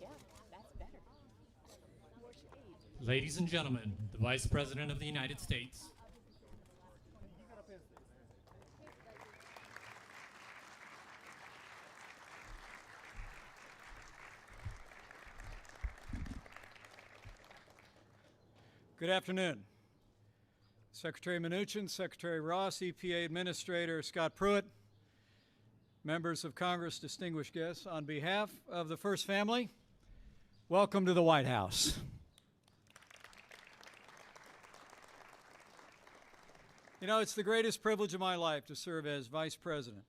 Yeah, that's better. More shade. Ladies and gentlemen, the Vice President of the United States. Good afternoon. Secretary Mnuchin, Secretary Ross, EPA Administrator Scott Pruitt, members of Congress, distinguished guests, on behalf of the First Family, welcome to the White House. You know, it's the greatest privilege of my life to serve as Vice President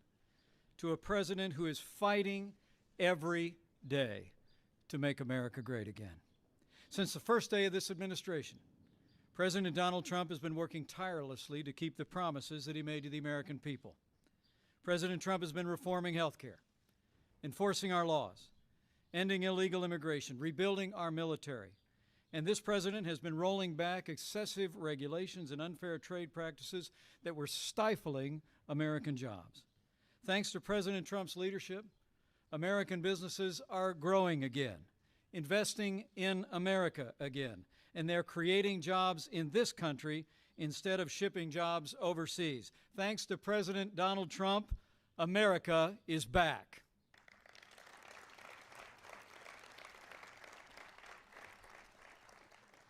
to a president who is fighting every day to make America great again. Since the first day of this administration, President Donald Trump has been working tirelessly to keep the promises that he made to the American people. President Trump has been reforming health care, enforcing our laws, ending illegal immigration, rebuilding our military. And this president has been rolling back excessive regulations and unfair trade practices that were stifling American jobs. Thanks to President Trump's leadership, American businesses are growing again, investing in America again, and they're creating jobs in this country instead of shipping jobs overseas. Thanks to President Donald Trump, America is back.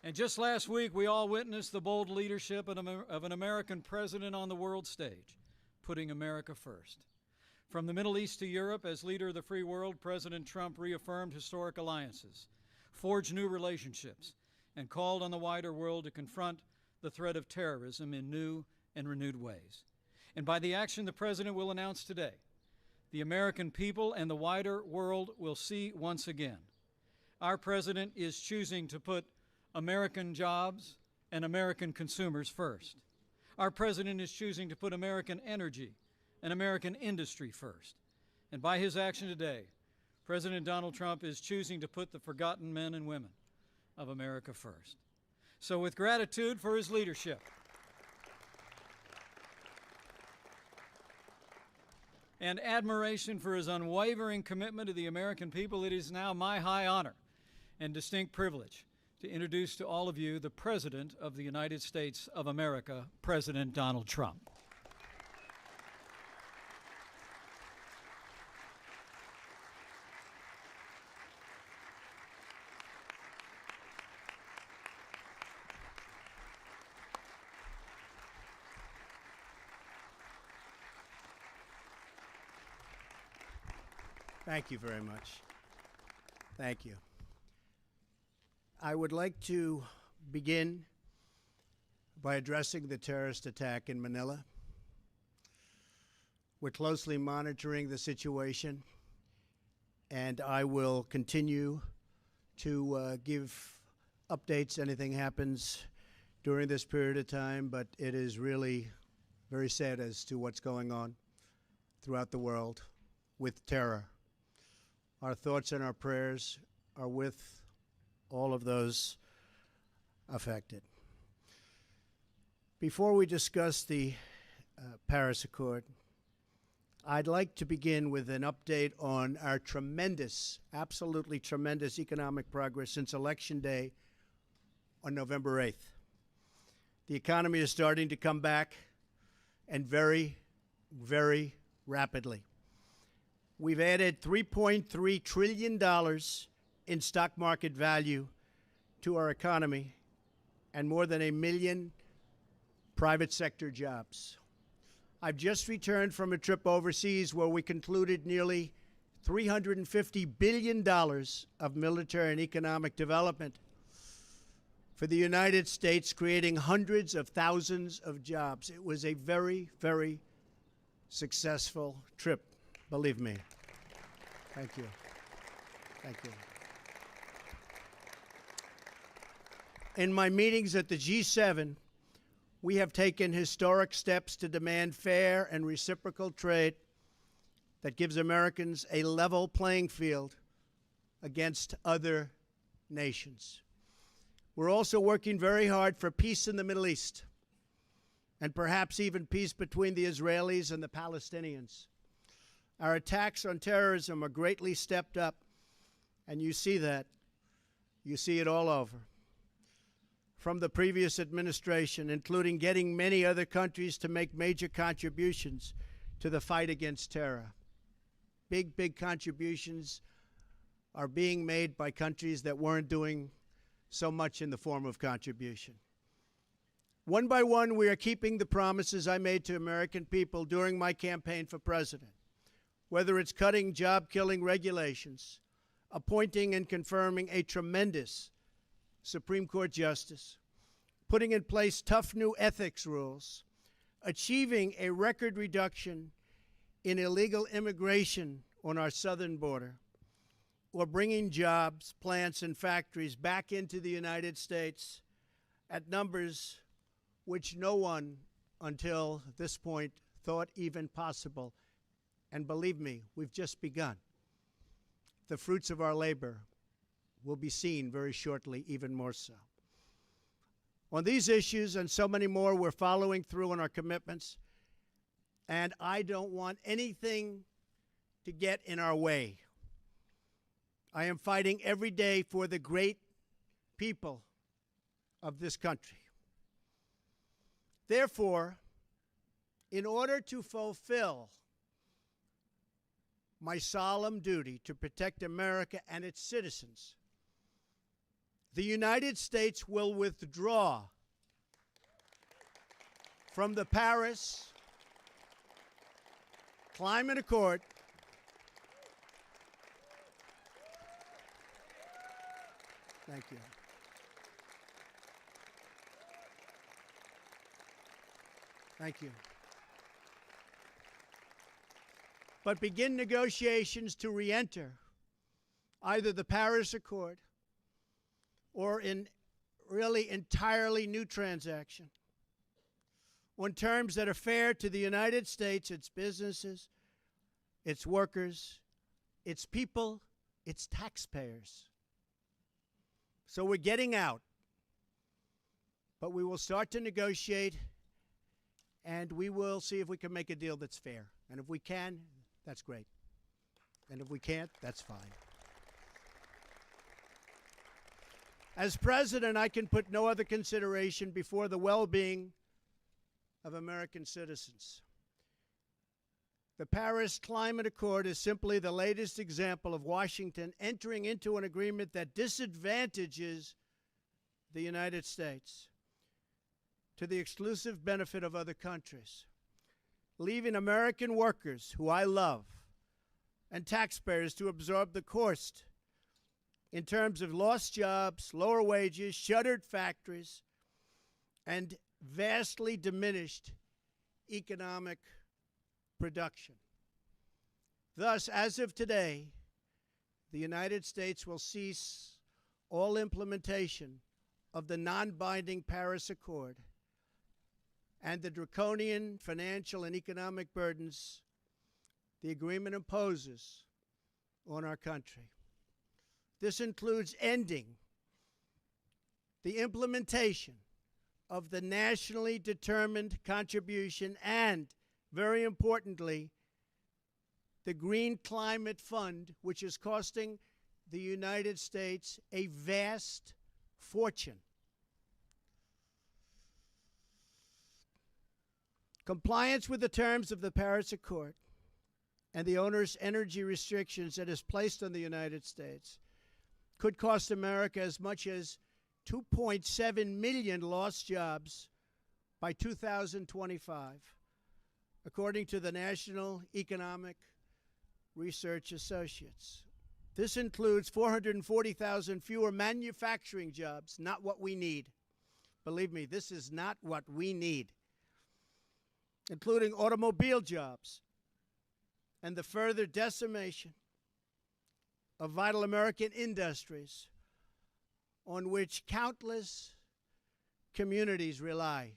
And just last week, we all witnessed the bold leadership of an American president on the world stage, putting America first. From the Middle East to Europe, as leader of the free world, President Trump reaffirmed historic alliances, forged new relationships, and called on the wider world to confront the threat of terrorism in new and renewed ways. And by the action the President will announce today, the American people and the wider world will see once again. Our President is choosing to put American jobs and American consumers first. Our President is choosing to put American energy and American industry first. And by his action today, President Donald Trump is choosing to put the forgotten men and women of America first. So with gratitude for his leadership and admiration for his unwavering commitment to the American people, it is now my high honor and distinct privilege to introduce to all of you the President of the United States of America, President Donald Trump. Thank you very much. Thank you. I would like to begin by addressing the terrorist attack in Manila. We're closely monitoring the situation, and I will continue to give updates. Anything happens during this period of time, but it is really very sad as to what's going on throughout the world with terror. Our thoughts and our prayers are with all of those affected. Before we discuss the Paris Accord, I'd like to begin with an update on our tremendous, absolutely tremendous economic progress since Election Day on November 8th. The economy is starting to come back, and very, very rapidly. We've added $3.3 trillion in stock market value to our economy and more than 1 million private sector jobs. I've just returned from a trip overseas where we concluded nearly $350 billion of military and economic development for the United States, creating hundreds of thousands of jobs. It was a very, very successful trip. Believe me. Thank you. Thank you. In my meetings at the G7, we have taken historic steps to demand fair and reciprocal trade that gives Americans a level playing field against other nations. We're also working very hard for peace in the Middle East, and perhaps even peace between the Israelis and the Palestinians. Our attacks on terrorism are greatly stepped up, And you see that. You see it all over. From the previous administration, including getting many other countries to make major contributions to the fight against terror. Big, big contributions are being made by countries that weren't doing so much in the form of contribution. One by one, we are keeping the promises I made to American people during my campaign for president, whether it's cutting job-killing regulations, appointing and confirming a tremendous Supreme Court justice, putting in place tough new ethics rules, achieving a record reduction in illegal immigration on our southern border, or bringing jobs, plants, and factories back into the United States at numbers which no one until this point thought even possible. And believe me, we've just begun. The fruits of our labor will be seen very shortly, even more so. On these issues and so many more, we're following through on our commitments, and I don't want anything to get in our way. I am fighting every day for the great people of this country. Therefore, in order to fulfill my solemn duty to protect America and its citizens, the United States will withdraw from the Paris Climate Accord Thank you. Thank you. But begin negotiations to re-enter either the Paris Accord or in really entirely new transaction on terms that are fair to the United States, its businesses, its workers, its people, its taxpayers. So we're getting out, but we will start to negotiate, and we will see if we can make a deal that's fair. And if we can, that's great. And if we can't, that's fine. As president, I can put no other consideration before the well-being of American citizens. The Paris Climate Accord is simply the latest example of Washington entering into an agreement that disadvantages the United States to the exclusive benefit of other countries, leaving American workers, who I love, and taxpayers to absorb the cost in terms of lost jobs, lower wages, shuttered factories, and vastly diminished economic production. Thus, as of today, the United States will cease all implementation of the non-binding Paris Accord and the draconian financial and economic burdens the agreement imposes on our country. This includes ending the implementation of the nationally determined contribution and, very importantly, the Green Climate Fund, which is costing the United States a vast fortune. Compliance with the terms of the Paris Accord and the onerous energy restrictions that is placed on the United States could cost America as much as 2.7 million lost jobs by 2025, according to the National Economic Research Associates. This includes 440,000 fewer manufacturing jobs, not what we need. Believe me, this is not what we need, including automobile jobs and the further decimation of vital American industries on which countless communities rely.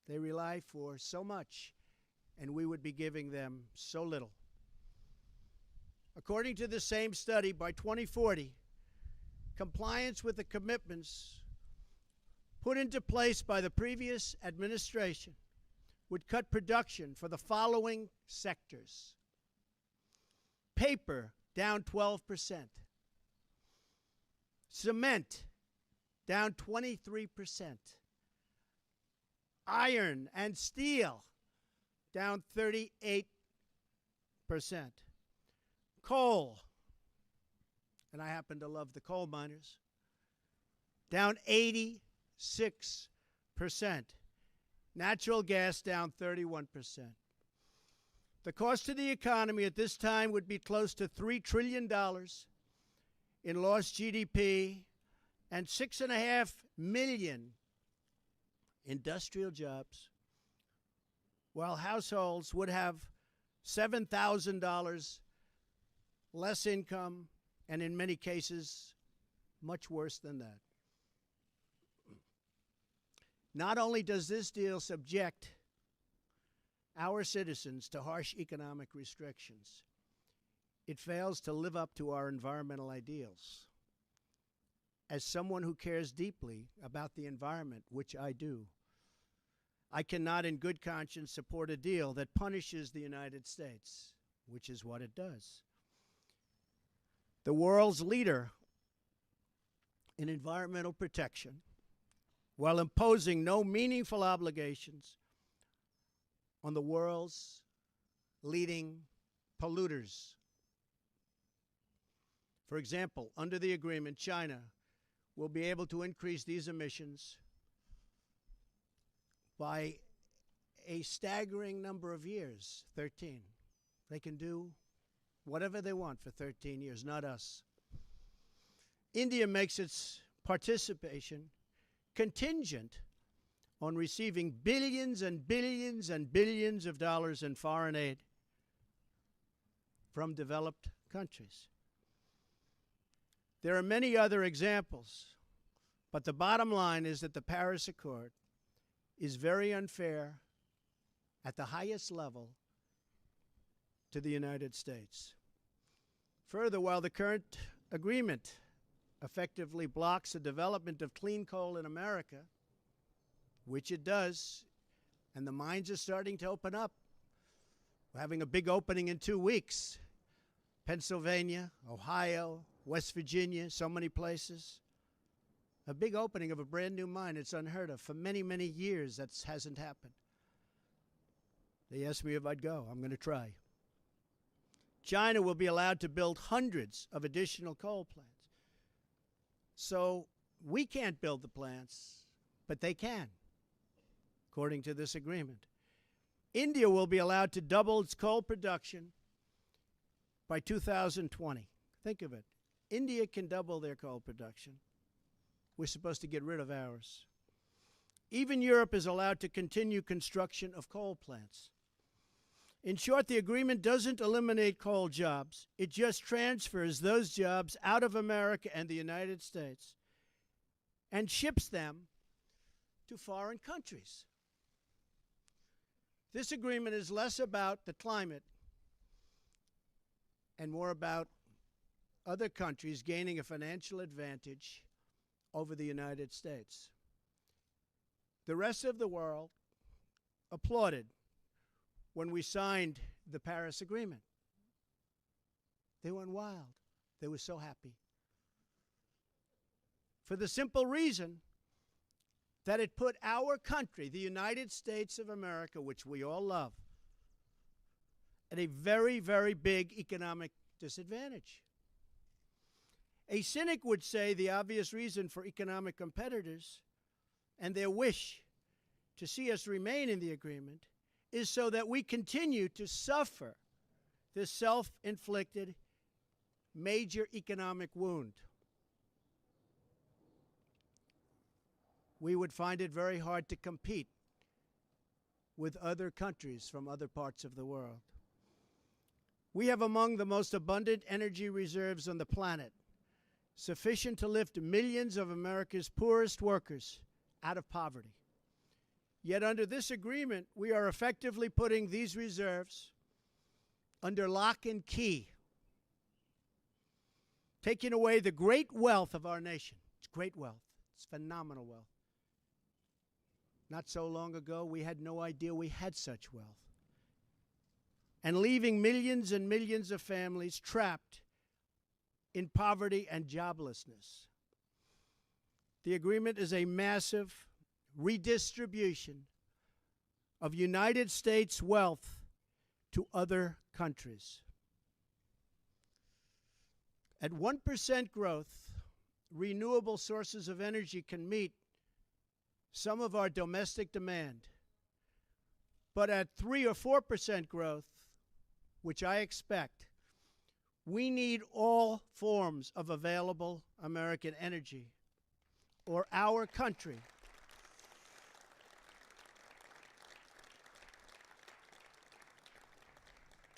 They rely for so much, and we would be giving them so little. According to the same study, by 2040, compliance with the commitments put into place by the previous administration would cut production for the following sectors: paper, down 12%. Cement, down 23%. Iron and steel, down 38%. Coal, and I happen to love the coal miners, down 86%. Natural gas down 31%. The cost to the economy at this time would be close to $3 trillion in lost GDP and 6.5 million industrial jobs, while households would have $7,000 less income, and in many cases, much worse than that. Not only does this deal subject our citizens to harsh economic restrictions, it fails to live up to our environmental ideals. As someone who cares deeply about the environment, which I do, I cannot in good conscience support a deal that punishes the United States, which is what it does. The world's leader in environmental protection, while imposing no meaningful obligations on the world's leading polluters. For example, under the agreement, China will be able to increase these emissions by a staggering number of years, 13. They can do whatever they want for 13 years, not us. India makes its participation contingent on receiving billions and billions and billions of dollars in foreign aid from developed countries. There are many other examples, but the bottom line is that the Paris Accord is very unfair at the highest level to the United States. Further, while the current agreement effectively blocks the development of clean coal in America, which it does, and the mines are starting to open up. We're having a big opening in 2 weeks. Pennsylvania, Ohio, West Virginia, so many places. A big opening of a brand new mine. It's unheard of. For many, many years, that hasn't happened. They asked me if I'd go. I'm going to try. China will be allowed to build hundreds of additional coal plants. So we can't build the plants, but they can, according to this agreement. India will be allowed to double its coal production by 2020. Think of it. India can double their coal production. We're supposed to get rid of ours. Even Europe is allowed to continue construction of coal plants. In short, the agreement doesn't eliminate coal jobs. It just transfers those jobs out of America and the United States and ships them to foreign countries. This agreement is less about the climate and more about other countries gaining a financial advantage over the United States. The rest of the world applauded when we signed the Paris Agreement. They went wild. They were so happy. For the simple reason that it put our country, the United States of America, which we all love, at a very, very big economic disadvantage. A cynic would say the obvious reason for economic competitors and their wish to see us remain in the agreement is so that we continue to suffer this self-inflicted major economic wound. We would find it very hard to compete with other countries from other parts of the world. We have among the most abundant energy reserves on the planet, sufficient to lift millions of America's poorest workers out of poverty. Yet under this agreement, we are effectively putting these reserves under lock and key, taking away the great wealth of our nation. It's great wealth. It's phenomenal wealth. Not so long ago, we had no idea we had such wealth. And leaving millions and millions of families trapped in poverty and joblessness. The agreement is a massive redistribution of United States wealth to other countries. At 1% growth, renewable sources of energy can meet some of our domestic demand. But at 3 or 4% growth, which I expect, we need all forms of available American energy, or our country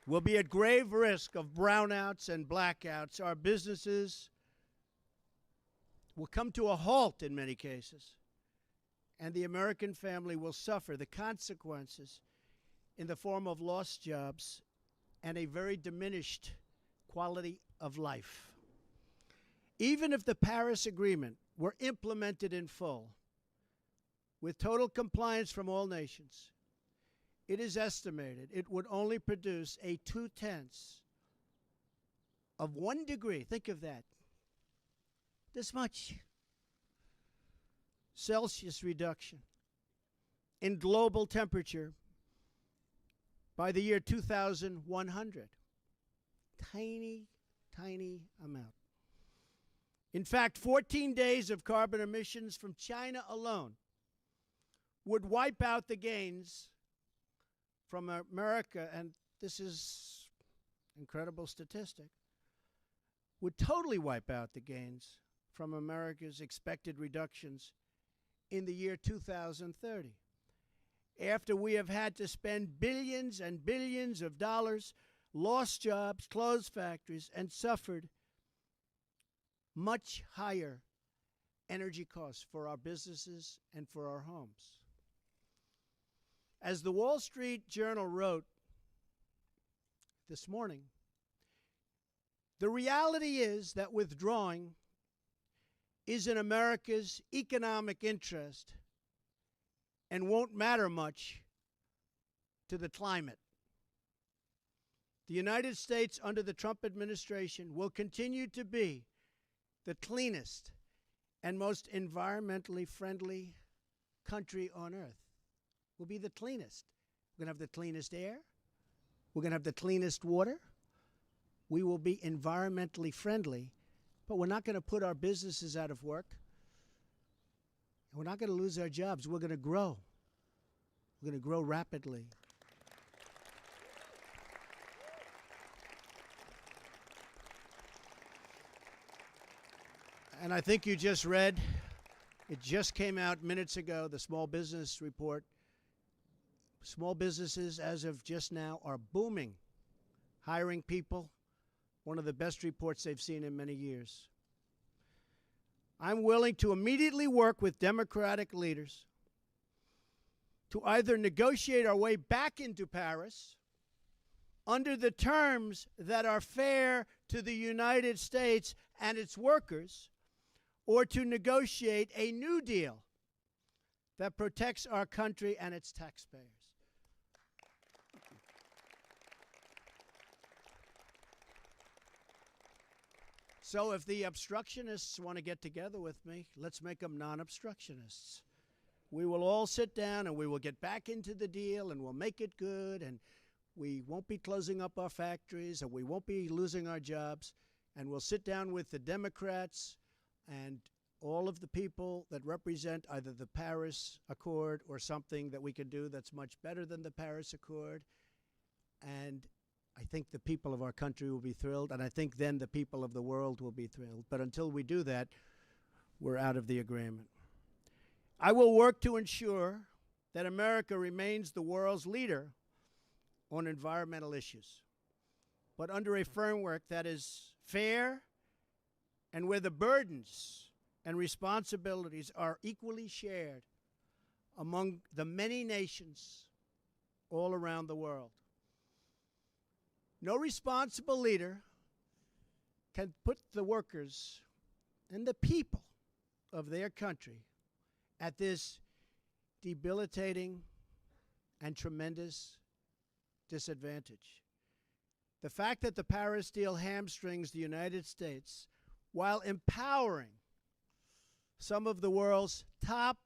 will be at grave risk of brownouts and blackouts. Our businesses will come to a halt in many cases, and the American family will suffer the consequences in the form of lost jobs and a very diminished quality of life. Even if the Paris Agreement were implemented in full, with total compliance from all nations, it is estimated it would only produce a 0.2 of 1 degree, think of that, this much, Celsius reduction in global temperature by the year 2100. Tiny, tiny amount. In fact, 14 days of carbon emissions from China alone would wipe out the gains from America, and this is an incredible statistic, would totally wipe out the gains from America's expected reductions in the year 2030. After we have had to spend billions and billions of dollars, lost jobs, closed factories, and suffered much higher energy costs for our businesses and for our homes. As the Wall Street Journal wrote this morning, the reality is that withdrawing is in America's economic interest and won't matter much to the climate. The United States under the Trump administration will continue to be the cleanest and most environmentally friendly country on earth. We'll be the cleanest. We're going to have the cleanest air. We're going to have the cleanest water. We will be environmentally friendly, but we're not going to put our businesses out of work. And we're not going to lose our jobs. We're going to grow. We're going to grow rapidly. And I think you just read, it just came out minutes ago, the small business report. Small businesses, as of just now, are booming, hiring people. One of the best reports they've seen in many years. I'm willing to immediately work with Democratic leaders to either negotiate our way back into Paris under the terms that are fair to the United States and its workers, or to negotiate a new deal that protects our country and its taxpayers. So if the obstructionists want to get together with me, let's make them non-obstructionists. We will all sit down and we will get back into the deal and we'll make it good, and we won't be closing up our factories and we won't be losing our jobs, and we'll sit down with the Democrats and all of the people that represent either the Paris Accord or something that we can do that's much better than the Paris Accord. And I think the people of our country will be thrilled, and I think then the people of the world will be thrilled. But until we do that, we're out of the agreement. I will work to ensure that America remains the world's leader on environmental issues, but under a framework that is fair and where the burdens and responsibilities are equally shared among the many nations all around the world. No responsible leader can put the workers and the people of their country at this debilitating and tremendous disadvantage. The fact that the Paris deal hamstrings the United States while empowering some of the world's top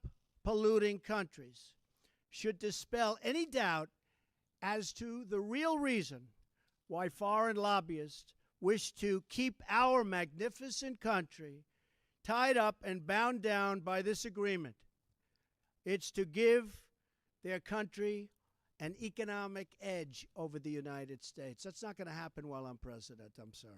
polluting countries should dispel any doubt as to the real reason why foreign lobbyists wish to keep our magnificent country tied up and bound down by this agreement. It's to give their country an economic edge over the United States. That's not going to happen while I'm president. I'm sorry.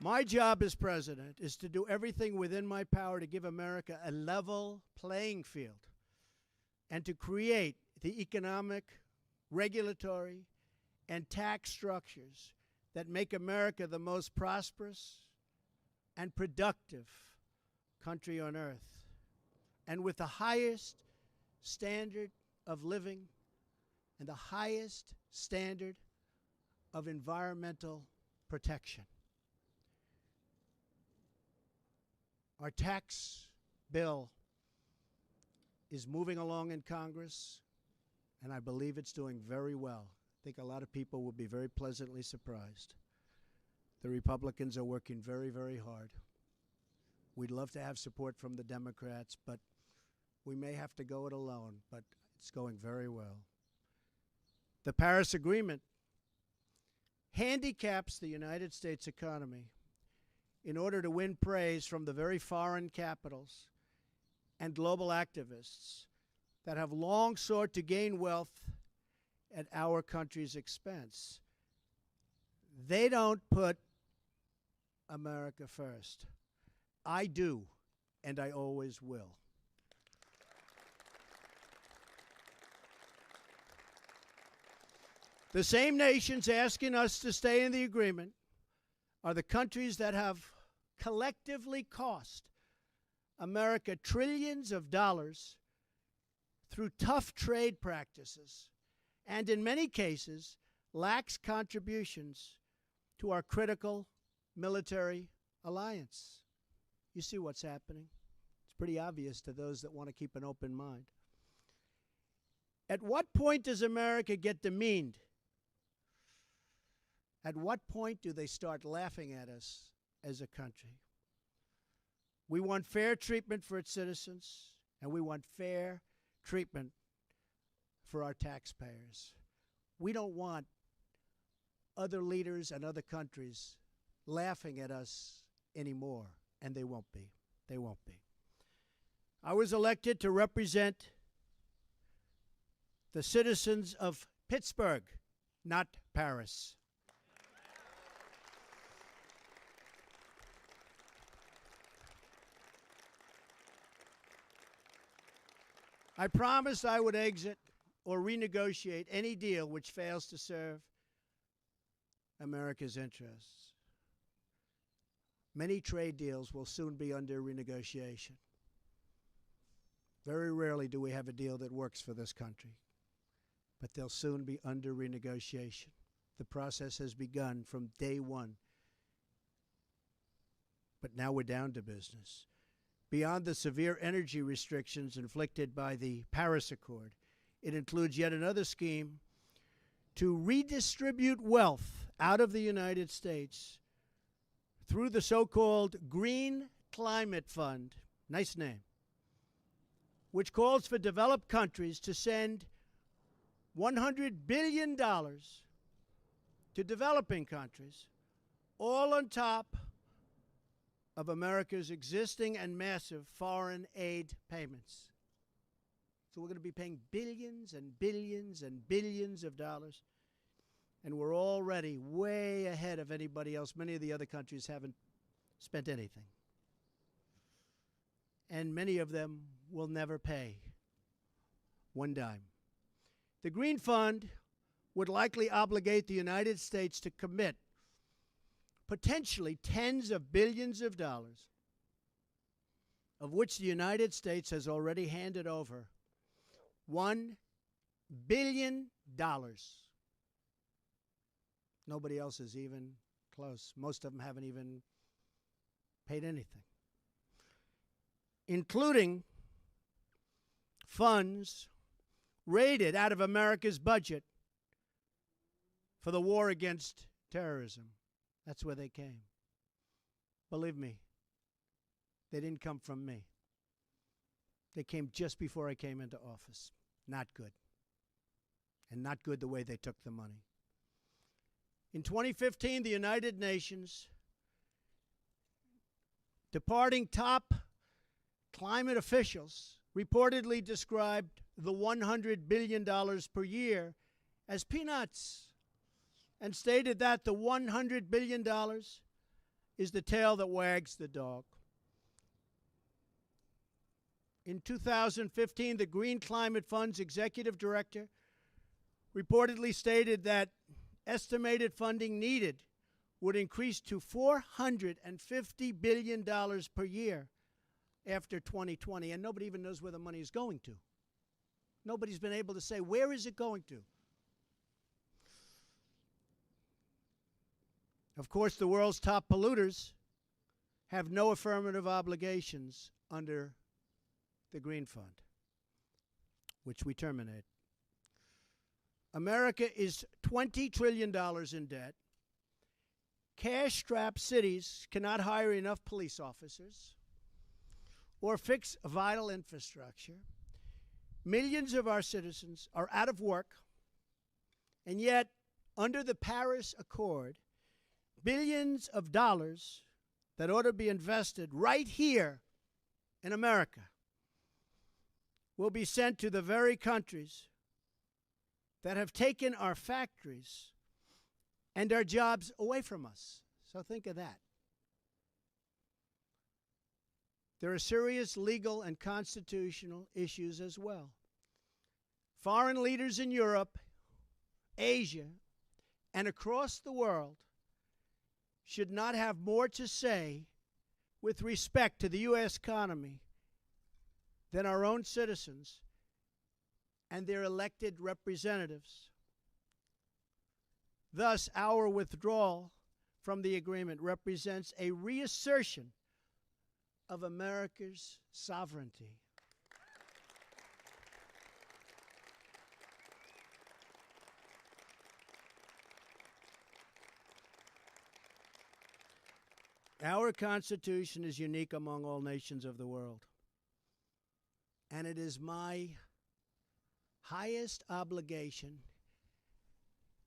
My job as president is to do everything within my power to give America a level playing field and to create the economic, regulatory, and tax structures that make America the most prosperous and productive country on earth, and with the highest standard of living and the highest standard of environmental protection. Our tax bill is moving along in Congress, and I believe it's doing very well. I think a lot of people will be very pleasantly surprised. The Republicans are working very, very hard. We'd love to have support from the Democrats, but we may have to go it alone, but it's going very well. The Paris Agreement handicaps the United States economy in order to win praise from the very foreign capitals and global activists that have long sought to gain wealth at our country's expense. They don't put America first. I do, and I always will. The same nations asking us to stay in the agreement are the countries that have collectively cost America trillions of dollars through tough trade practices and, in many cases, lax contributions to our critical military alliance. You see what's happening. It's pretty obvious to those that want to keep an open mind. At what point does America get demeaned? At what point do they start laughing at us as a country? We want fair treatment for its citizens, and we want fair treatment for our taxpayers. We don't want other leaders and other countries laughing at us anymore, and they won't be. They won't be. I was elected to represent the citizens of Pittsburgh, not Paris. I promised I would exit or renegotiate any deal which fails to serve America's interests. Many trade deals will soon be under renegotiation. Very rarely do we have a deal that works for this country, but they'll soon be under renegotiation. The process has begun from day one, but now we're down to business. Beyond the severe energy restrictions inflicted by the Paris Accord, it includes yet another scheme to redistribute wealth out of the United States through the so-called Green Climate Fund, nice name, which calls for developed countries to send $100 billion to developing countries, all on top of America's existing and massive foreign aid payments. So we're going to be paying billions and billions and billions of dollars, and we're already way ahead of anybody else. Many of the other countries haven't spent anything, and many of them will never pay one dime. The Green Fund would likely obligate the United States to commit potentially tens of billions of dollars, of which the United States has already handed over $1 billion. Nobody else is even close. Most of them haven't even paid anything, including funds raided out of America's budget for the war against terrorism. That's where they came. Believe me, they didn't come from me. They came just before I came into office. Not good. And not good the way they took the money. In 2015, the United Nations, departing top climate officials, reportedly described the $100 billion per year as peanuts and stated that the $100 billion is the tail that wags the dog. In 2015, the Green Climate Fund's executive director reportedly stated that estimated funding needed would increase to $450 billion per year after 2020, and nobody even knows where the money is going to. Nobody's been able to say, where is it going to? Of course, the world's top polluters have no affirmative obligations under the Green Fund, which we terminate. America is $20 trillion in debt. Cash-strapped cities cannot hire enough police officers or fix vital infrastructure. Millions of our citizens are out of work, and yet, under the Paris Accord, billions of dollars that ought to be invested right here in America will be sent to the very countries that have taken our factories and our jobs away from us. So think of that. There are serious legal and constitutional issues as well. Foreign leaders in Europe, Asia, and across the world should not have more to say with respect to the U.S. economy than our own citizens and their elected representatives. Thus, our withdrawal from the agreement represents a reassertion of America's sovereignty. Our Constitution is unique among all nations of the world. And it is my highest obligation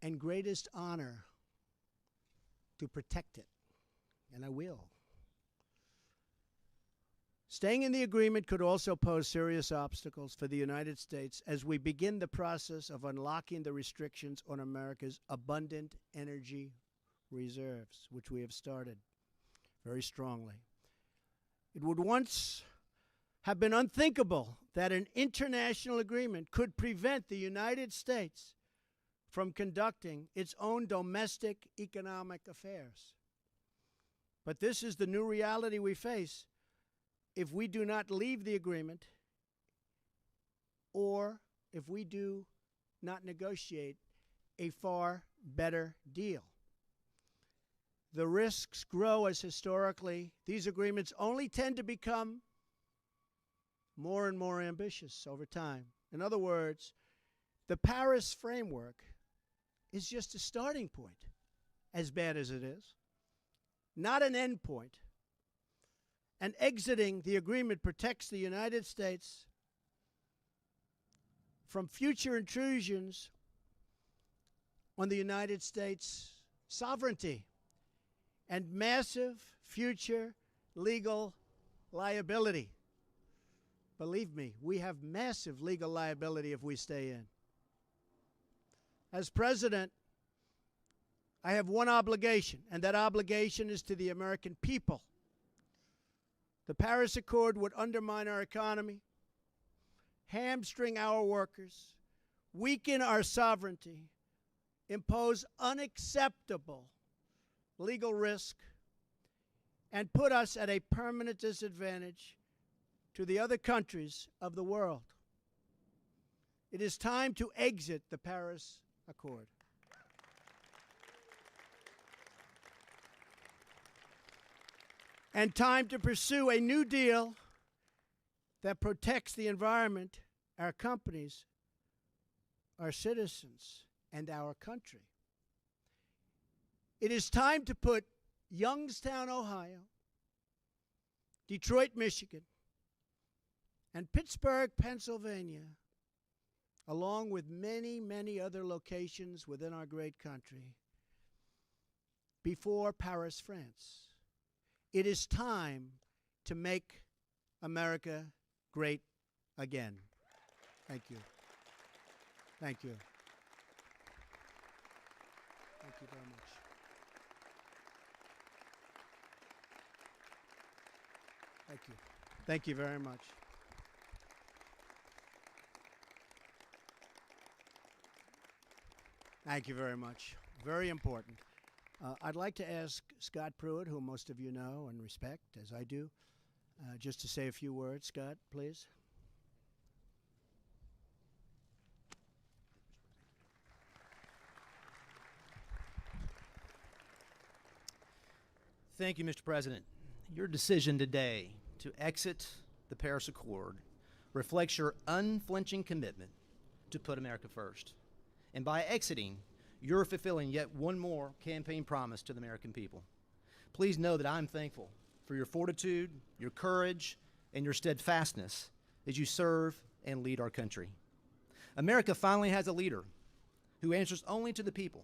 and greatest honor to protect it. And I will. Staying in the agreement could also pose serious obstacles for the United States as we begin the process of unlocking the restrictions on America's abundant energy reserves, which we have started very strongly. It would once have been unthinkable that an international agreement could prevent the United States from conducting its own domestic economic affairs. But this is the new reality we face if we do not leave the agreement or if we do not negotiate a far better deal. The risks grow as historically these agreements only tend to become more and more ambitious over time. In other words, the Paris framework is just a starting point, as bad as it is, not an end point. And exiting the agreement protects the United States from future intrusions on the United States' sovereignty and massive future legal liability. Believe me, we have massive legal liability if we stay in. As president, I have one obligation, and that obligation is to the American people. The Paris Accord would undermine our economy, hamstring our workers, weaken our sovereignty, impose unacceptable legal risk, and put us at a permanent disadvantage to the other countries of the world. It is time to exit the Paris Accord. And time to pursue a new deal that protects the environment, our companies, our citizens, and our country. It is time to put Youngstown, Ohio, Detroit, Michigan, and Pittsburgh, Pennsylvania, along with many, many other locations within our great country, before Paris, France. It is time to make America great again. Thank you. Thank you. Thank you very much. Thank you. Thank you very much. Thank you very much. Very important. I'd like to ask Scott Pruitt, who most of you know and respect, as I do, just to say a few words. Scott, please. Thank you, Mr. President. Your decision today to exit the Paris Accord reflects your unflinching commitment to put America first. And by exiting, you're fulfilling yet one more campaign promise to the American people. Please know that I'm thankful for your fortitude, your courage, and your steadfastness as you serve and lead our country. America finally has a leader who answers only to the people,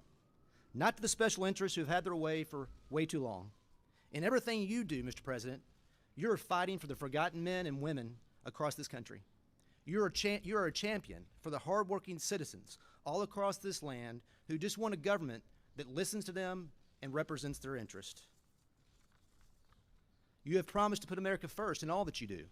not to the special interests who've had their way for way too long. In everything you do, Mr. President, you're fighting for the forgotten men and women across this country. You're a champion for the hardworking citizens all across this land who just want a government that listens to them and represents their interest. You have promised to put America first in all that you do.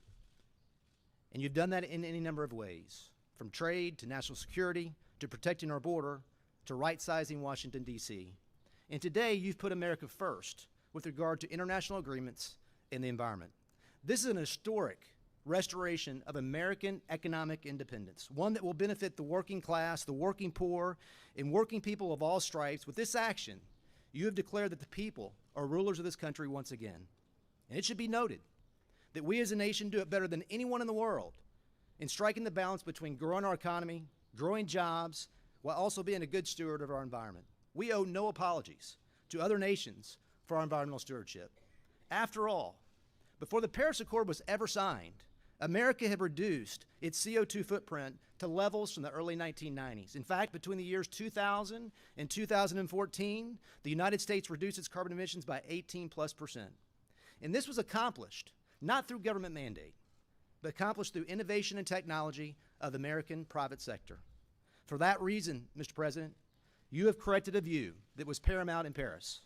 And you've done that in any number of ways, from trade to national security to protecting our border to right-sizing Washington, D.C. And today you've put America first with regard to international agreements and the environment. This is an historic restoration of American economic independence, one that will benefit the working class, the working poor, and working people of all stripes. With this action, you have declared that the people are rulers of this country once again. And it should be noted that we as a nation do it better than anyone in the world in striking the balance between growing our economy, growing jobs, while also being a good steward of our environment. We owe no apologies to other nations for our environmental stewardship. After all, before the Paris Accord was ever signed, America had reduced its CO2 footprint to levels from the early 1990s. In fact, between the years 2000 and 2014, the United States reduced its carbon emissions by 18+%. And this was accomplished not through government mandate, but accomplished through innovation and technology of the American private sector. For that reason, Mr. President, you have corrected a view that was paramount in Paris,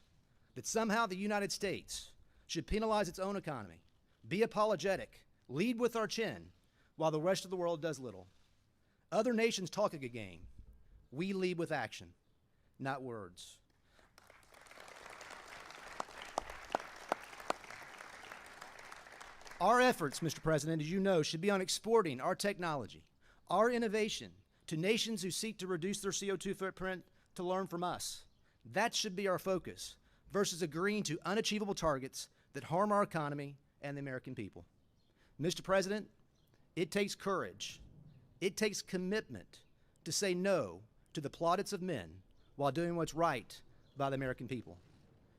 that somehow the United States should penalize its own economy, be apologetic, lead with our chin, while the rest of the world does little. Other nations talk a good game. We lead with action, not words. Our efforts, Mr. President, as you know, should be on exporting our technology, our innovation, to nations who seek to reduce their CO2 footprint to learn from us. That should be our focus, versus agreeing to unachievable targets that harm our economy and the American people. Mr. President, it takes courage, it takes commitment to say no to the plaudits of men while doing what's right by the American people.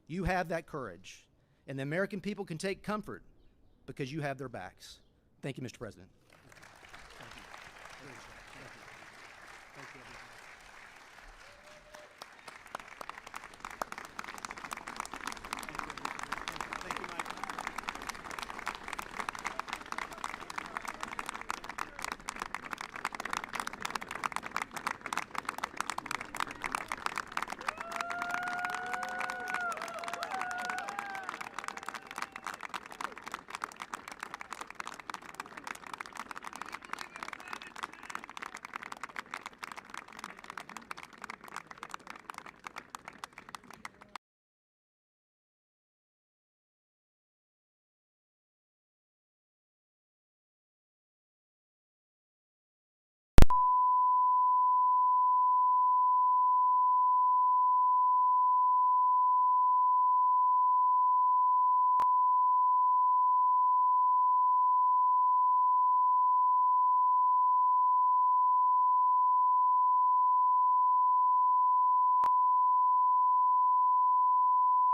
You have that courage, and the American people can take comfort because you have their backs. Thank you, Mr. President.